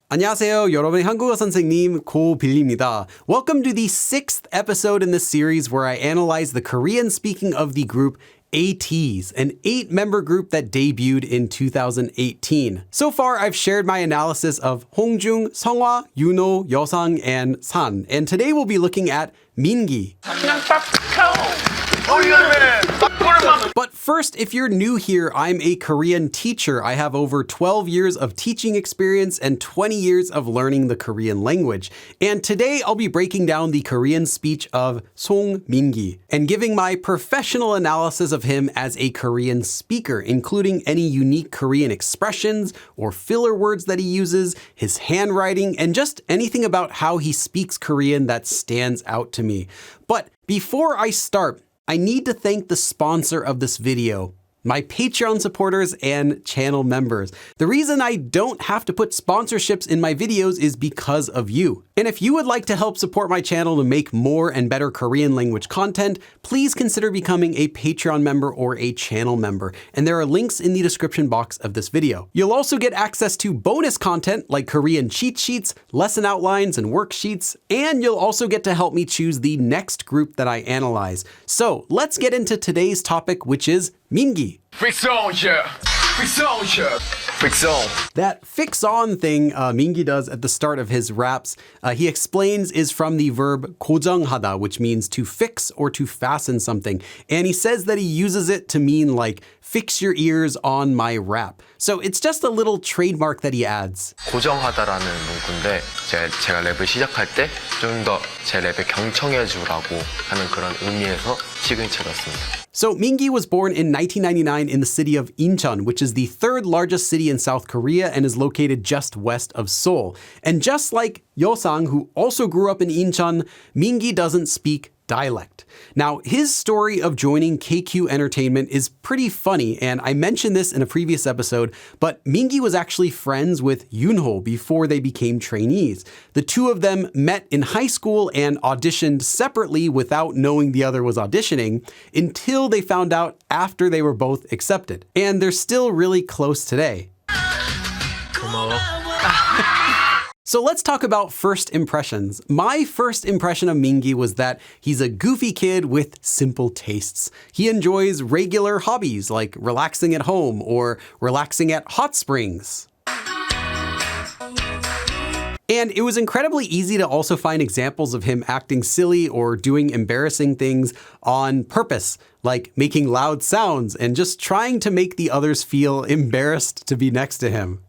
안녕하세요. 여러분의 한국어 선생님 고빌리입니다. Welcome to the 6th episode in this series where I analyze the Korean speaking of the group ATEEZ, an 8-member group that debuted in 2018. So far, I've shared my analysis of Hongjung, Seonghwa, Yuno, Yeosang, and San. And today we'll be looking at Mingi. But first, if you're new here, I'm a Korean teacher. I have over 12 years of teaching experience and 20 years of learning the Korean language. And today I'll be breaking down the Korean speech of Song Mingi and giving my professional analysis of him as a Korean speaker, including any unique Korean expressions or filler words that he uses, his handwriting, and just anything about how he speaks Korean that stands out to me. But before I start, I need to thank the sponsor of this video, my Patreon supporters and channel members. The reason I don't have to put sponsorships in my videos is because of you. And if you would like to help support my channel to make more and better Korean language content, please consider becoming a Patreon member or a channel member. And there are links in the description box of this video. You'll also get access to bonus content like Korean cheat sheets, lesson outlines, and worksheets. And you'll also get to help me choose the next group that I analyze. So let's get into today's topic, which is Mingi. That fix on thing Mingi does at the start of his raps, he explains is from the verb 고정하다, which means to fix or to fasten something. And he says that he uses it to mean like, fix your ears on my rap. So it's just a little trademark that he adds. 고정하다라는 문구인데 제가 랩을 시작할 때 좀 더 제 랩에 경청해 주라고 하는 그런 의미에서 시그니처였습니다. So Mingi was born in 1999 in the city of Incheon, which is the third largest city in South Korea and is located just west of Seoul. And just like Yeosang, who also grew up in Incheon, Mingi doesn't speak dialect. Now, his story of joining KQ Entertainment is pretty funny, and I mentioned this in a previous episode, but Mingi was actually friends with Yoonho before they became trainees. The two of them met in high school and auditioned separately without knowing the other was auditioning until they found out after they were both accepted. And they're still really close today. 고마워. So let's talk about first impressions. My first impression of Mingi was that he's a goofy kid with simple tastes. He enjoys regular hobbies like relaxing at home or relaxing at hot springs. And it was incredibly easy to also find examples of him acting silly or doing embarrassing things on purpose, like making loud sounds and just trying to make the others feel embarrassed to be next to him.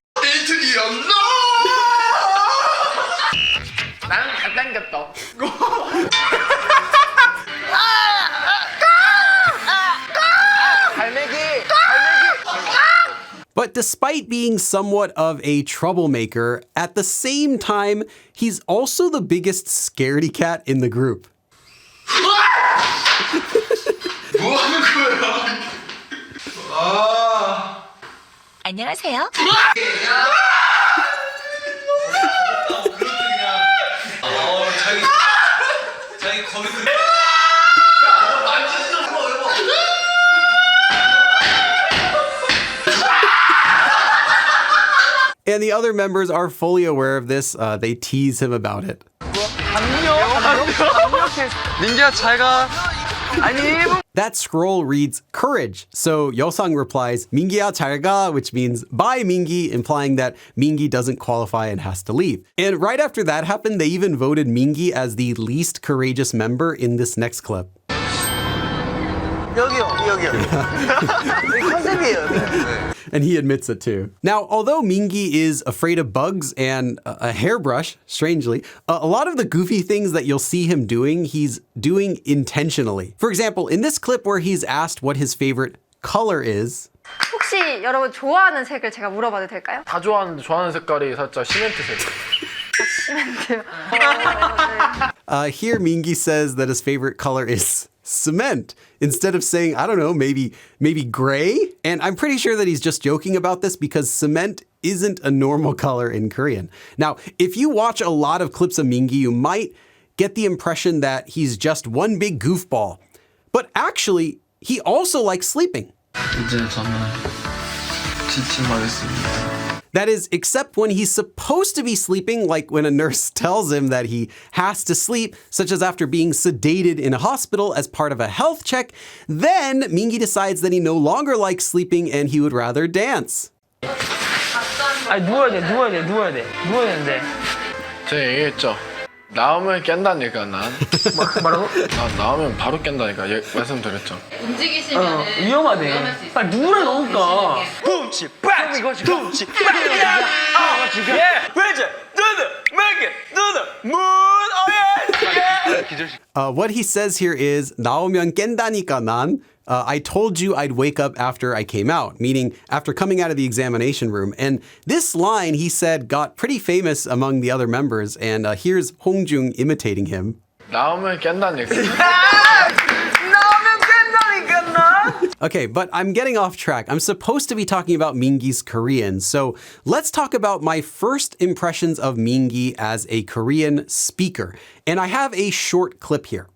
But despite being somewhat of a troublemaker, at the same time, he's also the biggest scaredy cat in the group. 안녕하세요. And the other members are fully aware of this. They tease him about it. 민기야 잘 가. That scroll reads courage. So Yeosang replies, 민기야 잘 가, which means bye Mingi, implying that Mingi doesn't qualify and has to leave. And right after that happened, they even voted Mingi as the least courageous member in this next clip. 여기요. 컨셉이에요. And he admits it too. Now, although Mingi is afraid of bugs and a hairbrush, strangely, a lot of the goofy things that you'll see him doing, he's doing intentionally. For example, in this clip where he's asked what his favorite color is, 혹시 여러분 좋아하는 색을 제가 물어봐도 될까요? 다 좋아하는데 좋아하는 색깔이 살짝 시멘트색. 시멘트요. here Mingi says that his favorite color is cement instead of saying, I don't know, maybe gray. And I'm pretty sure that he's just joking about this because cement isn't a normal color in Korean. Now, if you watch a lot of clips of Mingi, you might get the impression that he's just one big goofball. But actually, he also likes sleeping. 이제 저는 지침하겠습니다. That is, except when he's supposed to be sleeping, like when a nurse tells him that he has to sleep, such as after being sedated in a hospital as part of a health check, then Mingi decides that he no longer likes sleeping and he would rather dance. 아니 누워야 돼. 누워야 되는데. 제가 얘기했죠. 나오면 깬다니까 난. 뭐라고? 나 나오면 바로 깬다니까 말씀드렸죠. 움직이시면 위험하네. 빨리 누우라 놓을까. 둠치 빡! 둠치 빡! 예! 왼쪽 누드 맥게 누드 문 What he says here is 나오면 깬다니까 난. I told you I'd wake up after I came out, meaning after coming out of the examination room. And this line, he said, got pretty famous among the other members. And here's Hongjung imitating him. 나오면 깬다니까. Okay, but I'm getting off track. I'm supposed to be talking about Mingi's Korean. So let's talk about my first impressions of Mingi as a Korean speaker. And I have a short clip here.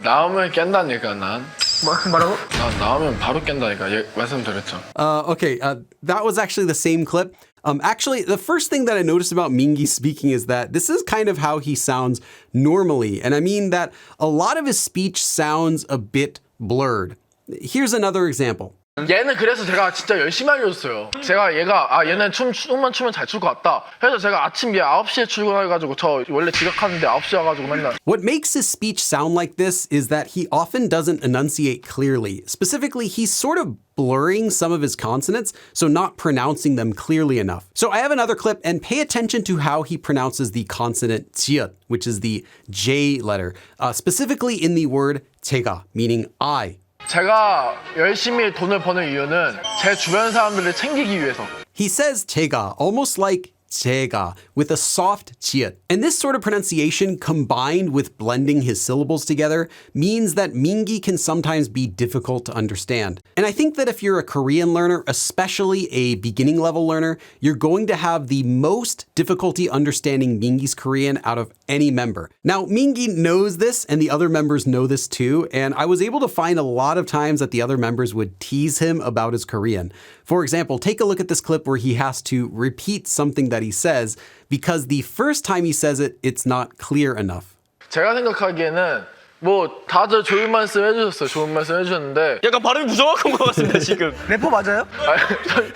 나오면 깬다니까 난. 뭐라고? 나 나오면 바로 깬다니까 말씀드렸죠. Okay, that was actually the same clip. Actually, the first thing that I noticed about Mingi speaking is that this is kind of how he sounds normally. And I mean that a lot of his speech sounds a bit blurred. Here's another example. 얘는 그래서 제가 진짜 열심히 알려줬어요. 제가 얘가 얘는 춤만 추면 잘 출 것 같다. 그래서 제가 아침 9시에 출근해가지고 저 원래 지각하는데 9시에 와가지고 맨날. What makes his speech sound like this is that he often doesn't enunciate clearly. Specifically, he's sort of blurring some of his consonants, so not pronouncing them clearly enough. So I have another clip, and pay attention to how he pronounces the consonant 지읒, which is the J letter, specifically in the word 제가, meaning I. 제가 열심히 돈을 버는 이유는 제 주변 사람들을 챙기기 위해서. He says 제가, almost like 제가, with a soft 지읒. And this sort of pronunciation, combined with blending his syllables together, means that Mingi can sometimes be difficult to understand. And I think that if you're a Korean learner, especially a beginning level learner, you're going to have the most difficulty understanding Mingi's Korean out of any member. Now, Mingi knows this, and the other members know this too, and I was able to find a lot of times that the other members would tease him about his Korean. For example, take a look at this clip where he has to repeat something that he says because the first time he says it, it's not clear enough. 제가 생각하기에는 뭐 다들 좋은 말씀 해주셨어요. 좋은 말씀 해주셨는데 약간 발음이 부정확한 것 같습니다 지금. 래퍼 맞아요?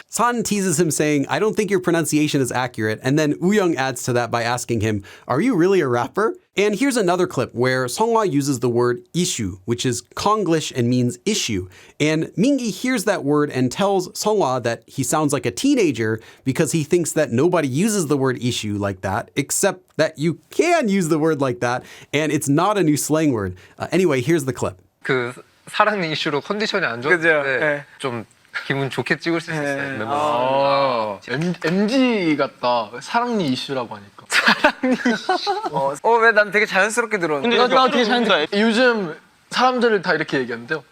San teases him saying, I don't think your pronunciation is accurate. And then Woo-young adds to that by asking him, are you really a rapper? And here's another clip where Seonghwa uses the word issue, which is Konglish and means issue. And Mingi hears that word and tells Seonghwa that he sounds like a teenager because he thinks that nobody uses the word issue like that, except that you can use the word like that, and it's not a new slang word. Anyway, here's the clip. 그 사랑 이슈로 컨디션이 안 좋은데 좀 기분 좋게 찍을 수 있었어요. 멤버. MG 같다. 사랑니 이슈라고 하니까. 왜 난 되게 자연스럽게 들었는데. 근데 나 되게 자연스러워. 요즘 사람들을 다 이렇게 얘기하는데요.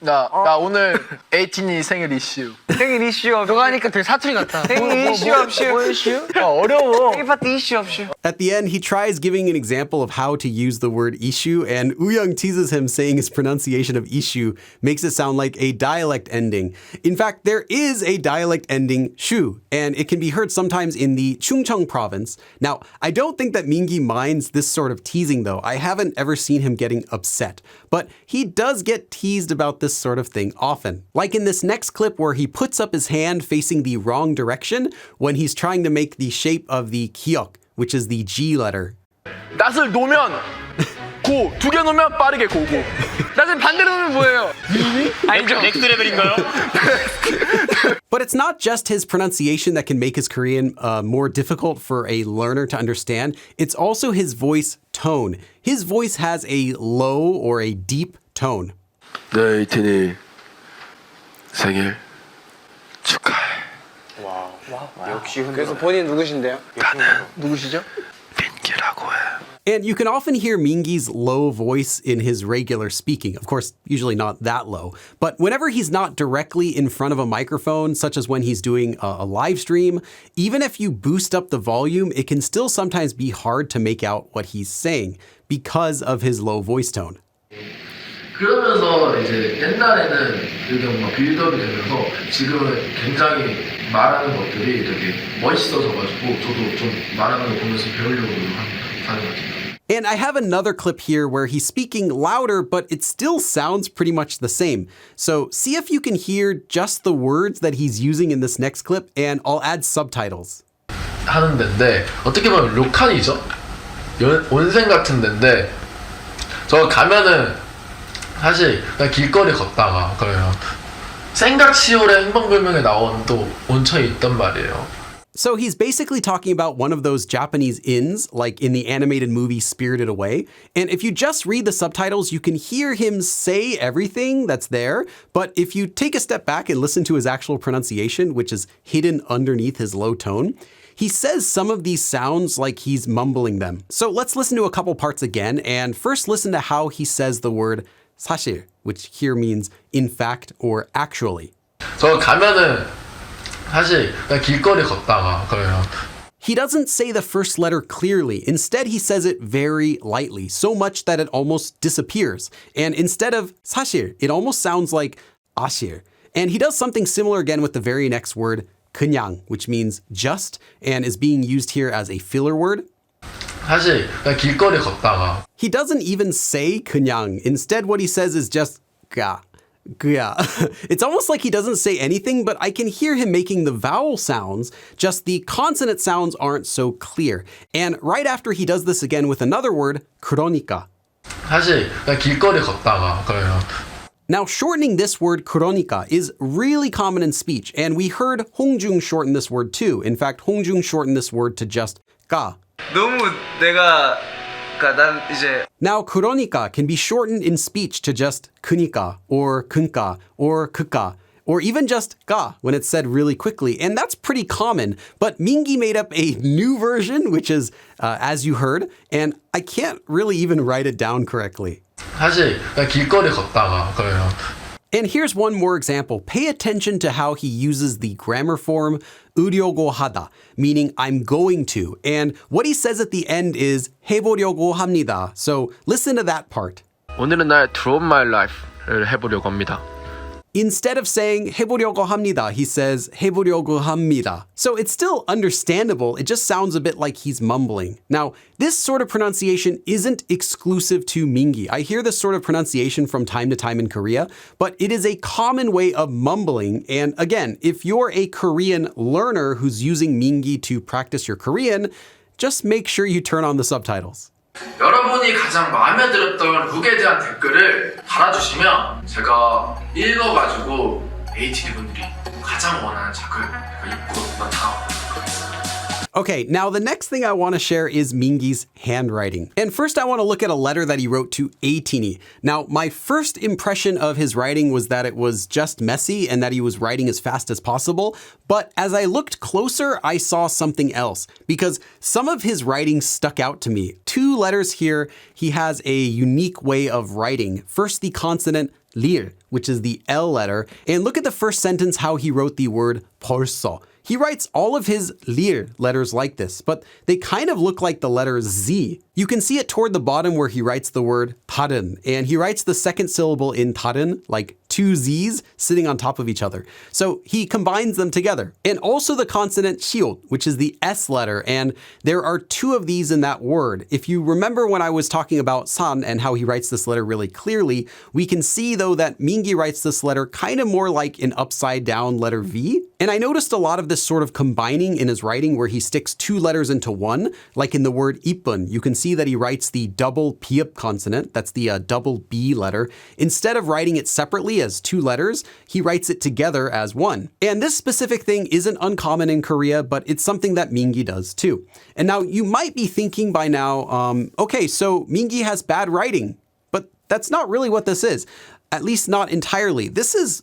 나 오늘 에이틴이 생일 이슈. 생일 이슈 없이. 너가 하니까 되게 사투리 같다. 생일 이슈 없이. 뭐 이슈? 어려워. 생일 파티 이슈 없이. At the end, he tries giving an example of how to use the word issue, and Woo-young teases him saying his pronunciation of issue makes it sound like a dialect ending. In fact, there is a dialect ending shu, and it can be heard sometimes in the Chungcheong province. Now, I don't think that Mingi minds this sort of teasing, though. I haven't ever seen him getting upset. But he does get teased about this sort of thing often. Like in this next clip where he puts up his hand facing the wrong direction when he's trying to make the shape of the kiok, which is the G letter. 낫을 놓으면 고, 2개 놓으면 빠르게 고고. 나는 반대로 놓으면 뭐예요? 알죠? 넥스트 레벨인가요? But it's not just his pronunciation that can make his Korean more difficult for a learner to understand. It's also his voice tone. His voice has a low or a deep tone. 네, 에이틴이 생일 축하해. 역시 그래서 본인 누구신데요? 나는 누구시죠? 민기라고 해. And you can often hear Mingi's low voice in his regular speaking. Of course, usually not that low. But whenever he's not directly in front of a microphone, such as when he's doing a live stream, even if you boost up the volume, it can still sometimes be hard to make out what he's saying because of his low voice tone. 그러면서 이제 옛날에는 이게 뭔가 빌드업이 되면서 지금은 굉장히 말하는 것들이 되게 멋있어져가지고 저도 좀 말하는 거 보면서 배우려고 노력합니다. 사는 것 같아요. And I have another clip here where he's speaking louder, but it still sounds pretty much the same. So see if you can hear just the words that he's using in this next clip, and I'll add subtitles. 하는 데인데 어떻게 보면 료칸이죠. 온생 같은 데인데 저 가면은 사실 그냥 길거리 걷다가 그래요. 생각치올의 행방불명에 나온 또 온천이 있단 말이에요. So he's basically talking about one of those Japanese inns, like in the animated movie Spirited Away. And if you just read the subtitles, you can hear him say everything that's there. But if you take a step back and listen to his actual pronunciation, which is hidden underneath his low tone, he says some of these sounds like he's mumbling them. So let's listen to a couple parts again. And first listen to how he says the word 사실, which here means in fact or actually. 저 가면은 사실 그냥 길거리 걷다가 그래요. He doesn't say the first letter clearly. Instead, he says it very lightly, so much that it almost disappears. And instead of 사실, it almost sounds like 아실. And he does something similar again with the very next word, 그냥, which means just, and is being used here as a filler word. 사실 그냥 길거리 걷다가 He doesn't even say 그냥. Instead, what he says is just 가. Yeah. It's almost like he doesn't say anything, but I can hear him making the vowel sounds, just the consonant sounds aren't so clear. And right after he does this again with another word, 그러니까. 사실 그냥 길거리 걷다가 그래요. Now, shortening this word 그러니까 is really common in speech, and we heard 홍중 shorten this word too. In fact, 홍중 shortened this word to just 가. 너무 내가 난 이제 Now, 그러니까 can be shortened in speech to just 그니까 or 그니까 or 그까 or even just 가 when it's said really quickly. And that's pretty common. But Mingi made up a new version, which is as you heard, and I can't really even write it down correctly. 사실 그냥 길거리 걷다가 그래요. And here's one more example. Pay attention to how he uses the grammar form 으려고 하다, meaning I'm going to. And what he says at the end is 해보려고 합니다. So listen to that part. 오늘은 날 Through My Life를 해보려고 합니다. Instead of saying 해보려고 합니다, he says 해보려고 합니다. So it's still understandable, it just sounds a bit like he's mumbling. Now, this sort of pronunciation isn't exclusive to Mingi. I hear this sort of pronunciation from time to time in Korea, but it is a common way of mumbling. And again, if you're a Korean learner who's using Mingi to practice your Korean, just make sure you turn on the subtitles. 여러분이 가장 마음에 들었던 룩에 대한 댓글을 달아주시면 제가 읽어가지고 ATEEZ 분들이 가장 원하는 작을 입고 나타나도록 하겠습니다. Okay, now the next thing I want to share is Mingi's handwriting. And first I want to look at a letter that he wrote to ATEEZ. Now, my first impression of his writing was that it was just messy and that he was writing as fast as possible. But as I looked closer, I saw something else because some of his writing stuck out to me. Two letters here, he has a unique way of writing. First, the consonant lir, which is the L letter. And look at the first sentence, how he wrote the word 벌써. He writes all of his lir letters like this, but they kind of look like the letter Z. You can see it toward the bottom where he writes the word 다른, and he writes the second syllable in 다른 like two Z's sitting on top of each other. So he combines them together. And also the consonant 시옷, which is the S letter, and there are two of these in that word. If you remember when I was talking about 산 and how he writes this letter really clearly, we can see though that Mingi writes this letter kind of more like an upside down letter V. And I noticed a lot of this sort of combining in his writing where he sticks two letters into one, like in the word 이쁜. You can see that he writes the double pi읍 consonant, that's the double B letter. Instead of writing it separately as two letters, he writes it together as one. And this specific thing isn't uncommon in Korea, but it's something that Mingi does too. And now you might be thinking by now, okay, so Mingi has bad writing, but that's not really what this is. At least not entirely. This is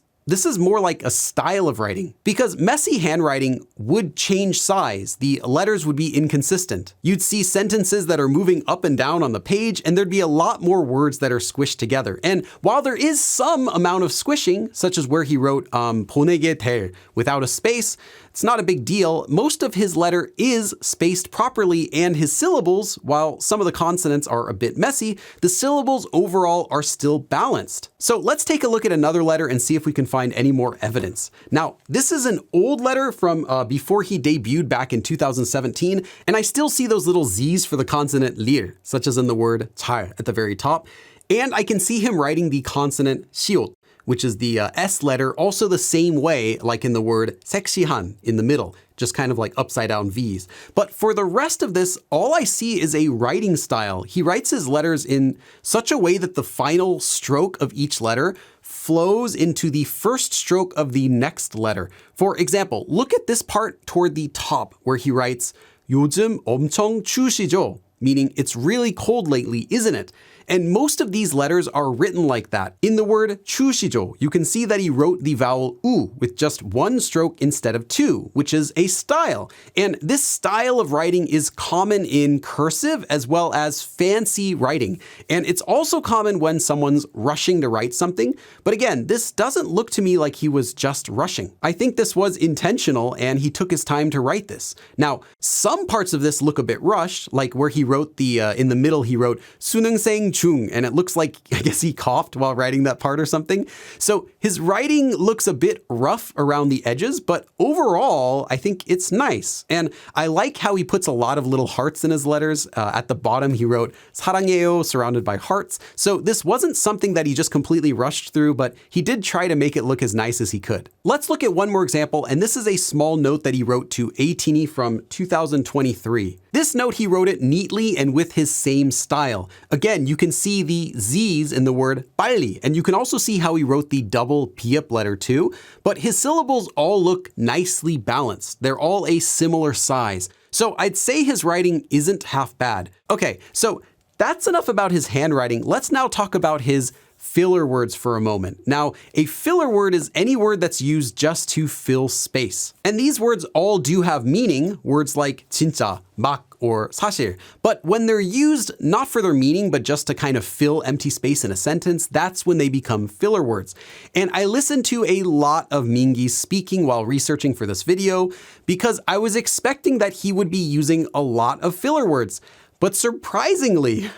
more like a style of writing because messy handwriting would change size. The letters would be inconsistent. You'd see sentences that are moving up and down on the page, and there'd be a lot more words that are squished together. And while there is some amount of squishing, such as where he wrote 보내게 될 without a space, It's not a big deal. Most of his letter is spaced properly, and his syllables, while some of the consonants are a bit messy, the syllables overall are still balanced. So let's take a look at another letter and see if we can find any more evidence. Now, this is an old letter from before he debuted back in 2017, and I still see those little Z's for the consonant lir, such as in the word 잘 at the very top. And I can see him writing the consonant 시옷, which is the S letter, also the same way like in the word 섹시한 in the middle, just kind of like upside down V's. But for the rest of this, all I see is a writing style. He writes his letters in such a way that the final stroke of each letter flows into the first stroke of the next letter. For example, look at this part toward the top where he writes 요즘 엄청 추우시죠? Meaning it's really cold lately, isn't it? And most of these letters are written like that. In the word 추우시죠, you can see that he wrote the vowel U with just one stroke instead of two, which is a style. And this style of writing is common in cursive as well as fancy writing. And it's also common when someone's rushing to write something. But again, this doesn't look to me like he was just rushing. I think this was intentional and he took his time to write this. Now, some parts of this look a bit rushed, like where he wrote in the middle, he wrote 수능생 중, and it looks like, I guess he coughed while writing that part or something. So his writing looks a bit rough around the edges, but overall, I think it's nice. And I like how he puts a lot of little hearts in his letters. At the bottom, he wrote 사랑해요, surrounded by hearts. So this wasn't something that he just completely rushed through, but he did try to make it look as nice as he could. Let's look at one more example, and this is a small note that he wrote to ATEEZ from 2023. This note, he wrote it neatly and with his same style. Again, you can see the Z's in the word 빨리, and you can also see how he wrote the double piep letter too, but his syllables all look nicely balanced. They're all a similar size. So I'd say his writing isn't half bad. Okay, so that's enough about his handwriting. Let's now talk about his filler words for a moment. Now, a filler word is any word that's used just to fill space. And these words all do have meaning, words like 진짜, 막, or 사실. But when they're used not for their meaning, but just to kind of fill empty space in a sentence, that's when they become filler words. And I listened to a lot of Mingi speaking while researching for this video because I was expecting that he would be using a lot of filler words. But surprisingly,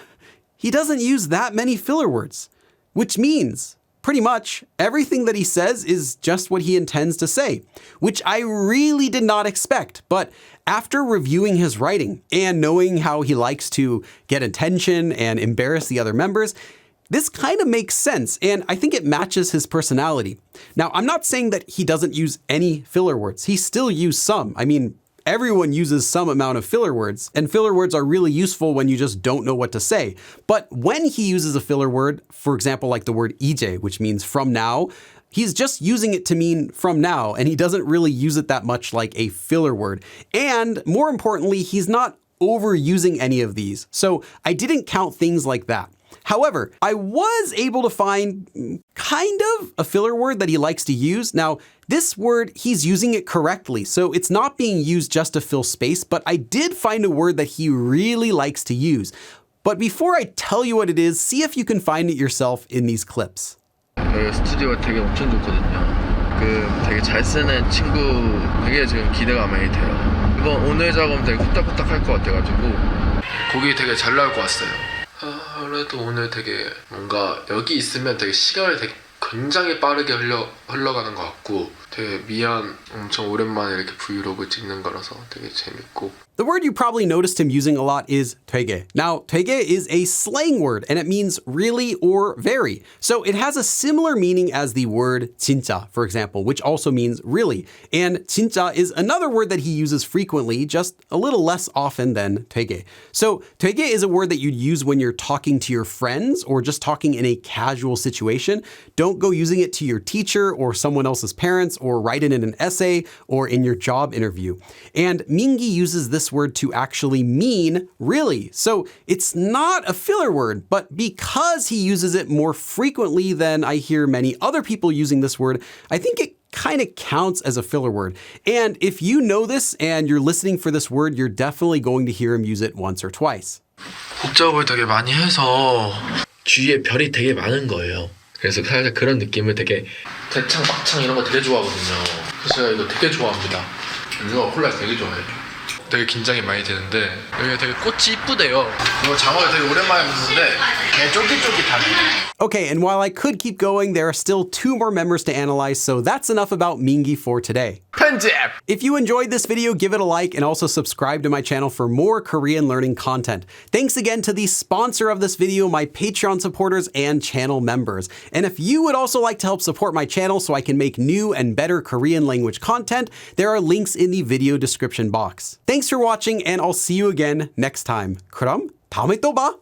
he doesn't use that many filler words. Which means, pretty much, everything that he says is just what he intends to say, which I really did not expect. But after reviewing his writing and knowing how he likes to get attention and embarrass the other members, this kind of makes sense, and I think it matches his personality. Now, I'm not saying that he doesn't use any filler words. He still used some. I mean, everyone uses some amount of filler words, and filler words are really useful when you just don't know what to say. But when he uses a filler word, for example, like the word 이제, which means from now, he's just using it to mean from now, and he doesn't really use it that much like a filler word. And more importantly, he's not overusing any of these. So I didn't count things like that. However, I was able to find kind of a filler word that he likes to use. Now, this word, he's using it correctly, so it's not being used just to fill space, but I did find a word that he really likes to use. But before I tell you what it is, see if you can find it yourself in these clips. 스튜디오가 되게 엄청 좋거든요. 되게 잘 쓰는 친구 되게 지금 기대가 많이 돼요. 오늘 작업 되게 후딱후딱 할 것 같아가지고 곡이 되게 잘 나올 것 같아요. 그래도 오늘 되게 뭔가 여기 있으면 되게 시간이 되게 굉장히 빠르게 흘러가는 것 같고 되게 엄청 오랜만에 이렇게 브이로그 찍는 거라서 되게 재밌고. The word you probably noticed him using a lot is 되게. Now, 되게 is a slang word, and it means really or very. So it has a similar meaning as the word 진짜, for example, which also means really. And 진짜 is another word that he uses frequently, just a little less often than 되게. So 되게 is a word that you'd use when you're talking to your friends or just talking in a casual situation. Don't go using it to your teacher or someone else's parents or write it in an essay or in your job interview. And Mingi uses this word to actually mean really. So it's not a filler word, but because he uses it more frequently than I hear many other people using this word, I think it kind of counts as a filler word. And if you know this and you're listening for this word, you're definitely going to hear him use it once or twice. 복잡을 되게 많이 해서 주위에 별이 되게 많은 거예요. 그래서 살짝 그런 느낌을 되게 대창 막창 이런 거 되게 좋아하거든요. 그래서 제가 이거 되게 좋아합니다. 이거 콜라 되게 좋아해. 되게 긴장이 많이 되는데 여기가 되게 꽃이 이쁘대요. 이거 장어를 되게 오랜만에 먹는데 개 쫄깃쫄깃하네. Okay, and while I could keep going, there are still 2 more members to analyze, so that's enough about Mingi for today. 편집! If you enjoyed this video, give it a like and also subscribe to my channel for more Korean learning content. Thanks again to the sponsor of this video, my Patreon supporters and channel members. And if you would also like to help support my channel so I can make new and better Korean language content, there are links in the video description box. Thanks for watching, and I'll see you again next time. 그럼 다음에 또 봐!